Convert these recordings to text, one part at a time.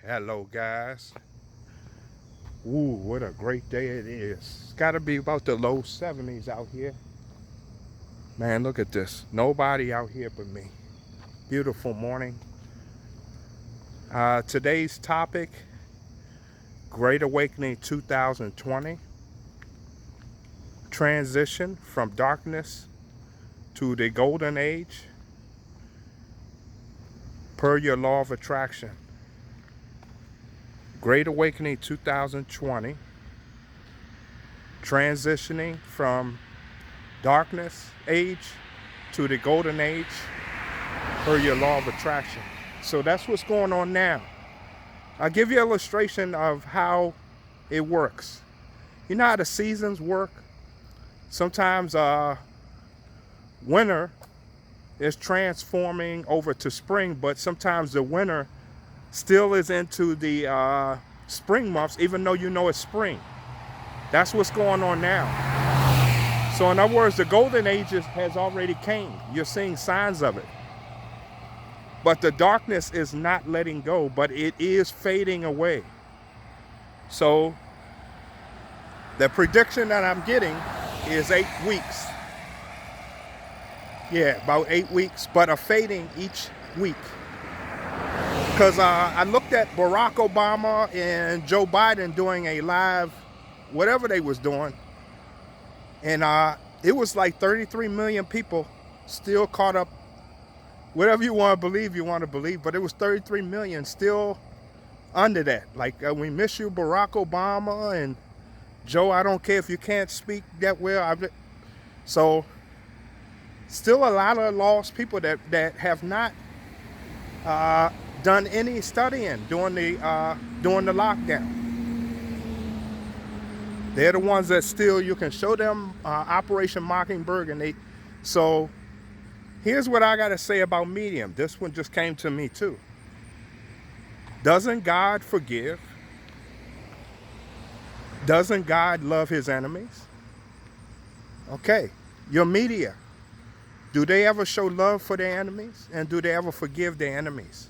Hello, guys. Ooh, what a great day it is. It's got to be about the low 70s out here. Man, look at this. Nobody out here but me. Beautiful morning. Today's topic, Great Awakening 2020. Transition from darkness to the golden age per your law of attraction. Great Awakening 2020. Transitioning from darkness age to the golden age per your law of attraction. So that's what's going on now. I'll give you an illustration of how it works. You know how the seasons work? Sometimes winter is transforming over to spring, but sometimes the winter still is into the spring months, even though you know it's spring. That's what's going on now. So in other words, the golden age has already came. You're seeing signs of it. But the darkness is not letting go, but it is fading away. So the prediction that I'm getting is 8 weeks. Yeah, about 8 weeks, but a fading each week. Because I looked at Barack Obama and Joe Biden doing a live, whatever they was doing, and it was like 33 million people still caught up. Whatever you want to believe, but it was 33 million still under that. Like, we miss you, Barack Obama, and Joe, I don't care if you can't speak that well. So, still a lot of lost people that have not done any studying during the lockdown. They're the ones that still, you can show them Operation Mockingbird, and so here's what I got to say about Medium. This one just came to me too. Doesn't God forgive? Doesn't God love his enemies? Okay, your media, do they ever show love for their enemies? And do they ever forgive their enemies?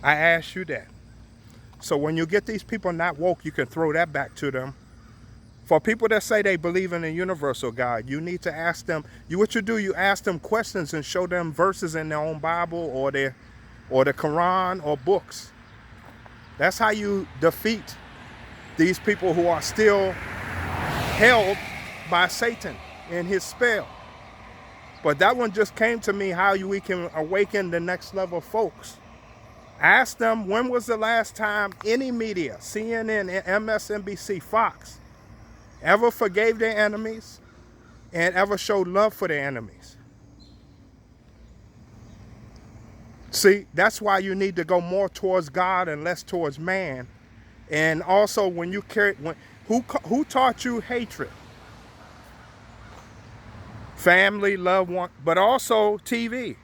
I ask you that. So when you get these people not woke, you can throw that back to them. For people that say they believe in a universal God, you need to ask them, you ask them questions and show them verses in their own Bible or the Quran or books. That's how you defeat these people who are still held by Satan in his spell. But that one just came to me, how we can awaken the next level folks. Ask them, when was the last time any media, CNN, MSNBC, Fox, ever forgave their enemies and ever showed love for their enemies? See, that's why you need to go more towards God and less towards man. And also, when you who taught you hatred? Family, loved one, but also TV.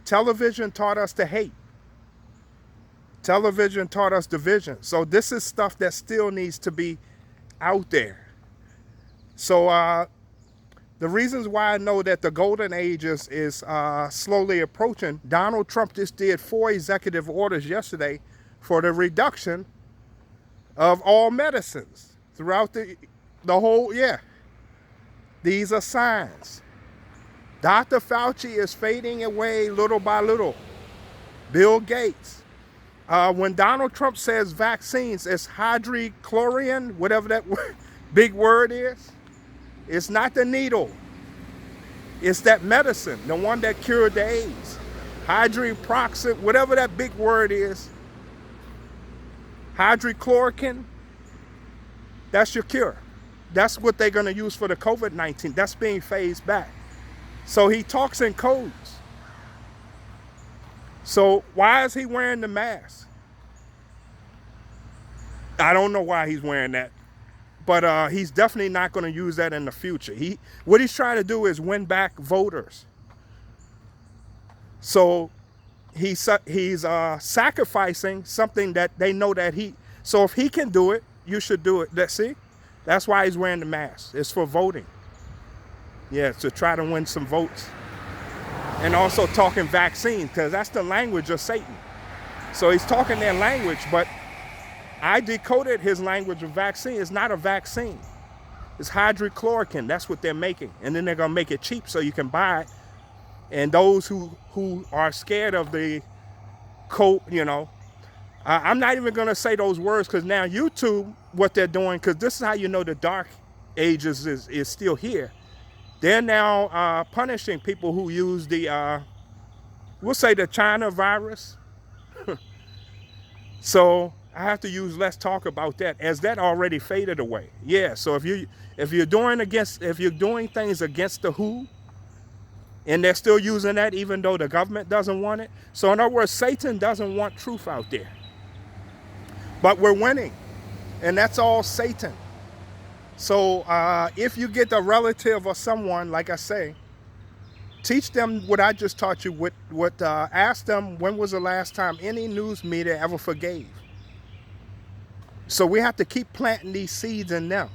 Television taught us to hate. Television taught us division. So this is stuff that still needs to be out there. So the reasons why I know that the golden age is slowly approaching, Donald Trump just did 4 executive orders yesterday for the reduction of all medicines throughout the whole, yeah. These are signs. Dr. Fauci is fading away little by little. Bill Gates. When Donald Trump says vaccines, it's hydrochlorian, whatever that big word is. It's not the needle. It's that medicine, the one that cured the AIDS. Hydroxyproxy, whatever that big word is. Hydrochloroquine, that's your cure. That's what they're going to use for the COVID-19. That's being phased back. So he talks in codes. So why is he wearing the mask? I don't know why he's wearing that. But he's definitely not going to use that in the future. What he's trying to do is win back voters. So he's sacrificing something that they know that so if he can do it, you should do it. That's why he's wearing the mask. It's for voting. Yeah, to try to win some votes. And also talking vaccines, because that's the language of Satan. So he's talking their language, but I decoded his language of vaccine. It's not a vaccine. It's hydrochloroquine. That's what they're making. And then they're going to make it cheap so you can buy it. And those who are scared of the I'm not even going to say those words, because now YouTube, what they're doing, because this is how you know the dark ages is still here. They're now punishing people who use the, we'll say the China virus. So I have to use less talk about that, as that already faded away. Yeah, so if you're doing things against the WHO, and they're still using that even though the government doesn't want it. So in other words, Satan doesn't want truth out there. But we're winning, and that's all Satan. So if you get a relative or someone, like I say, teach them what I just taught you. Ask them, when was the last time any news media ever forgave? So we have to keep planting these seeds in them.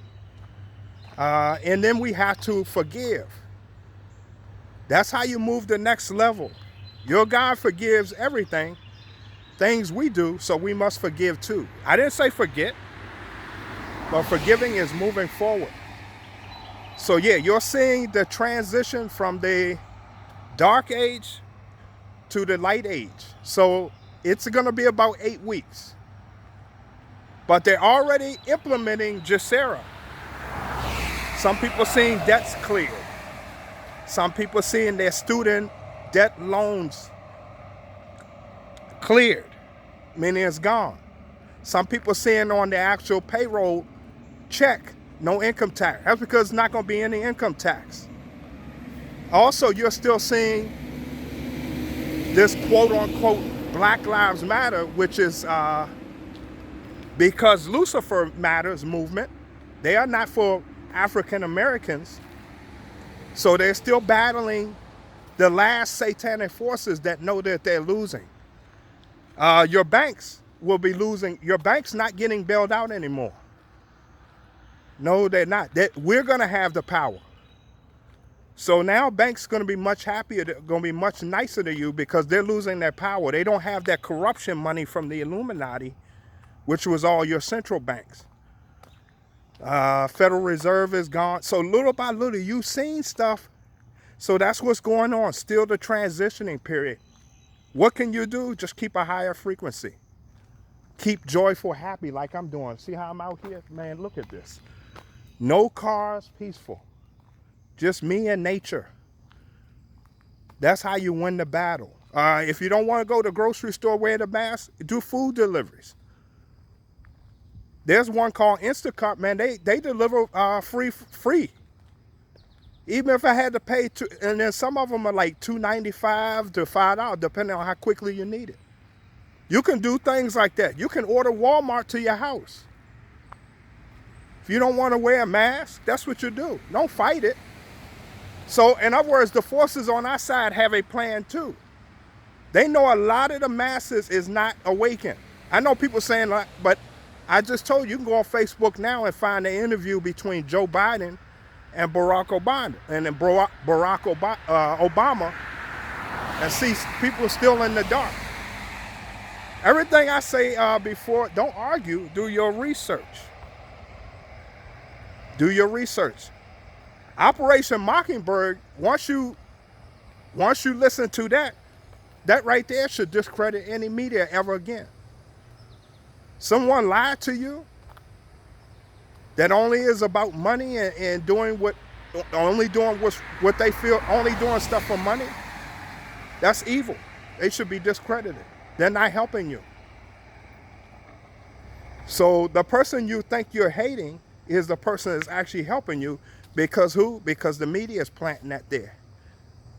And then we have to forgive. That's how you move the next level. Your God forgives everything, things we do, so we must forgive too. I didn't say forget, but forgiving is moving forward. So yeah, you're seeing the transition from the dark age to the light age. So it's going to be about 8 weeks. But they're already implementing Gesera. Some people seeing debts cleared. Some people seeing their student debt loans cleared, meaning it's gone. Some people seeing on the actual payroll check, no income tax. That's because it's not going to be any income tax. Also, you're still seeing this quote-unquote Black Lives Matter, which is because Lucifer Matters movement. They are not for African Americans. So they're still battling the last satanic forces that know that they're losing. Your banks will be losing. Your bank's not getting bailed out anymore. No, they're not. We're going to have the power. So now banks going to be much happier. They're going to be much nicer to you because they're losing their power. They don't have that corruption money from the Illuminati, which was all your central banks. Federal Reserve is gone. So little by little, you've seen stuff. So that's what's going on. Still the transitioning period. What can you do? Just keep a higher frequency. Keep joyful, happy like I'm doing. See how I'm out here? Man, look at this. No cars, peaceful. Just me and nature. That's how you win the battle. If you don't want to go to the grocery store, wear the mask, do food deliveries. There's one called Instacart, man. They deliver free. Even if I had to pay, and then some of them are like $2.95 to $5, depending on how quickly you need it. You can do things like that. You can order Walmart to your house. If you don't want to wear a mask, that's what you do. Don't fight it. So, in other words, the forces on our side have a plan too. They know a lot of the masses is not awakened. I know people saying, but I just told you can go on Facebook now and find an interview between Joe Biden and Barack Obama, Obama, and see people still in the dark. Everything I say before, don't argue, do your research. Do your research. Operation Mockingbird, once you listen to that right there should discredit any media ever again. Someone lied to you that only is about money and doing what they feel, only doing stuff for money. That's evil. They should be discredited. They're not helping you. So the person you think you're hating is the person that's actually helping you. Because who? Because the media is planting that there.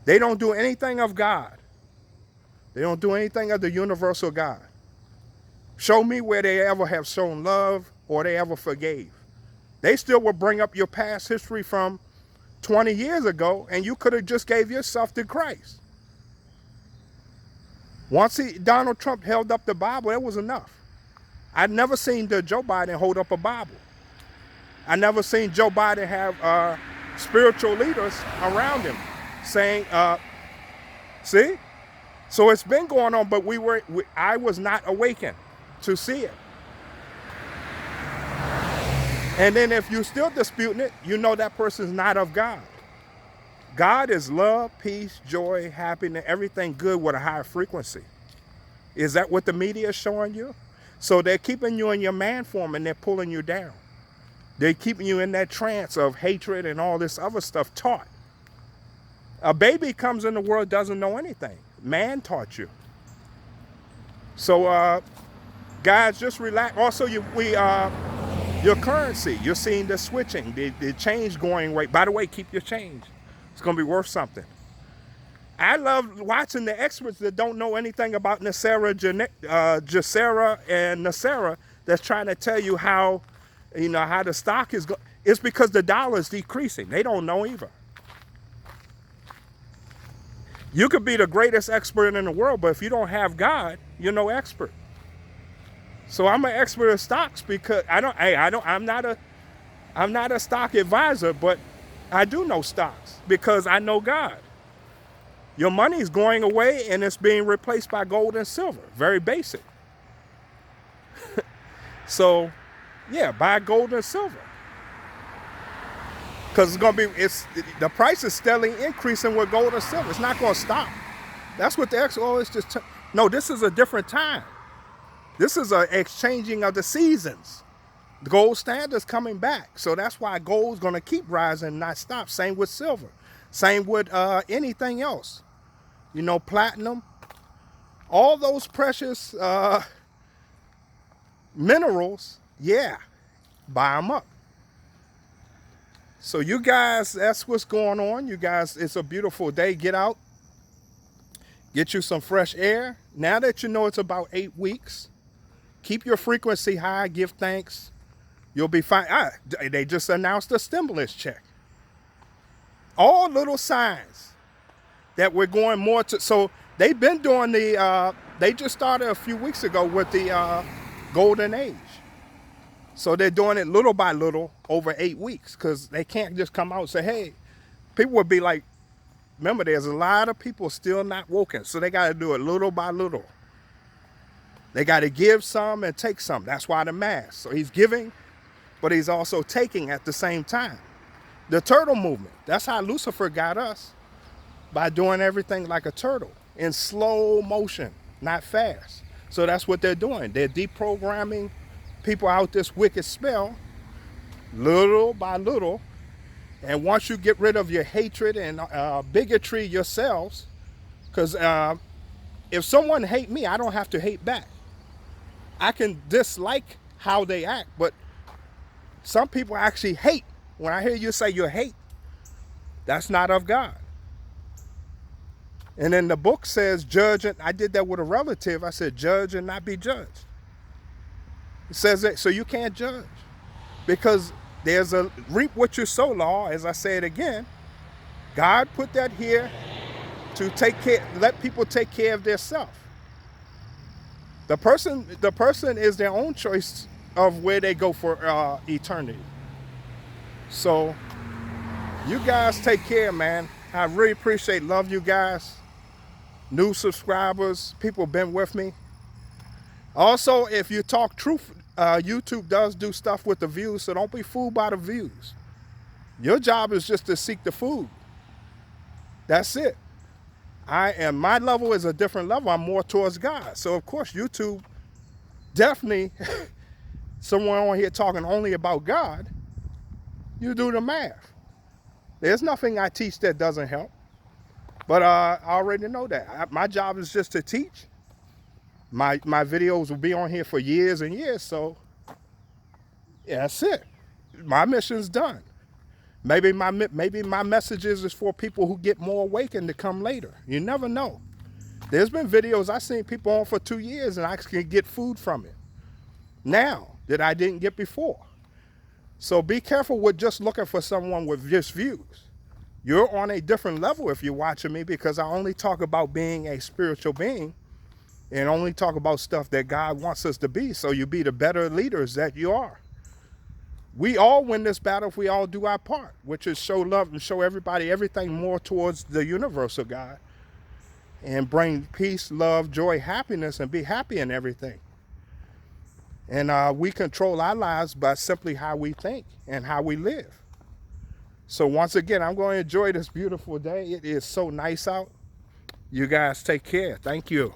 They don't do anything of God. They don't do anything of the universal God. Show me where they ever have shown love or they ever forgave. They still will bring up your past history from 20 years ago, and you could have just gave yourself to Christ. Once Donald Trump held up the Bible, that was enough. I'd never seen Joe Biden hold up a Bible. I never seen Joe Biden have spiritual leaders around him saying, see? So it's been going on, but I was not awakened to see it. And then if you're still disputing it, you know that person's not of God. God is love, peace, joy, happiness, everything good with a higher frequency. Is that what the media is showing you? So they're keeping you in your man form and they're pulling you down. They're keeping you in that trance of hatred and all this other stuff taught. A baby comes in the world, doesn't know anything. Man taught you. So guys, just relax. Also, your currency, you're seeing the switching, the change going away. By the way, keep your change. It's going to be worth something. I love watching the experts that don't know anything about Nasera, Jacera, and Nasera that's trying to tell you how the stock is going. It's because the dollar is decreasing. They don't know either. You could be the greatest expert in the world, but if you don't have God, you're no expert. So I'm an expert in stocks because I'm not a stock advisor, but I do know stocks because I know God. Your money is going away and it's being replaced by gold and silver. Very basic. So, yeah, buy gold and silver. Because the price is steadily increasing with gold and silver. It's not going to stop. That's what the always just. No, this is a different time. This is an exchanging of the seasons. The gold standard's coming back. So that's why gold's going to keep rising and not stop. Same with silver. Same with anything else. Platinum. All those precious minerals, yeah, buy them up. So you guys, that's what's going on. You guys, it's a beautiful day. Get out. Get you some fresh air. Now that you know it's about 8 weeks, keep your frequency high. Give thanks. You'll be fine. They just announced a stimulus check. All little signs that we're going more to. So they've been doing they just started a few weeks ago with the golden age. So they're doing it little by little over 8 weeks because they can't just come out and say, hey, people would be like, remember, there's a lot of people still not woken. So they got to do it little by little. They got to give some and take some. That's why the mass. So he's giving, but he's also taking at the same time. The turtle movement, that's how Lucifer got us, by doing everything like a turtle in slow motion, not fast. So that's what they're doing. They're deprogramming people out this wicked spell, little by little. And once you get rid of your hatred and bigotry yourselves, because if someone hate me, I don't have to hate back. I can dislike how they act, but some people actually hate. When I hear you say you hate, that's not of God. And then the book says, judge it. I did that with a relative. I said, judge and not be judged. It says that, so you can't judge. Because there's a reap what you sow law, as I say it again. God put that here to take care, let people take care of themselves. The person is their own choice of where they go for eternity. So you guys take care, man. I really appreciate, love you guys. New subscribers, people been with me. Also, if you talk truth, YouTube does do stuff with the views, so don't be fooled by the views. Your job is just to seek the food. That's it. My level is a different level. I'm more towards God. So of course, YouTube definitely, someone on here talking only about God, you do the math. There's nothing I teach that doesn't help. But I already know that. My job is just to teach. My videos will be on here for years and years, so yeah, that's it. My mission's done. Maybe my messages is for people who get more awakened to come later. You never know. There's been videos I've seen people on for 2 years and I can get food from it now that I didn't get before. So be careful with just looking for someone with just views. You're on a different level if you're watching me, because I only talk about being a spiritual being and only talk about stuff that God wants us to be, so you be the better leaders that you are. We all win this battle if we all do our part, which is show love and show everybody everything more towards the universal God. and bring peace, love, joy, happiness, and be happy in everything. And we control our lives by simply how we think and how we live. So once again, I'm going to enjoy this beautiful day. It is so nice out. You guys take care. Thank you.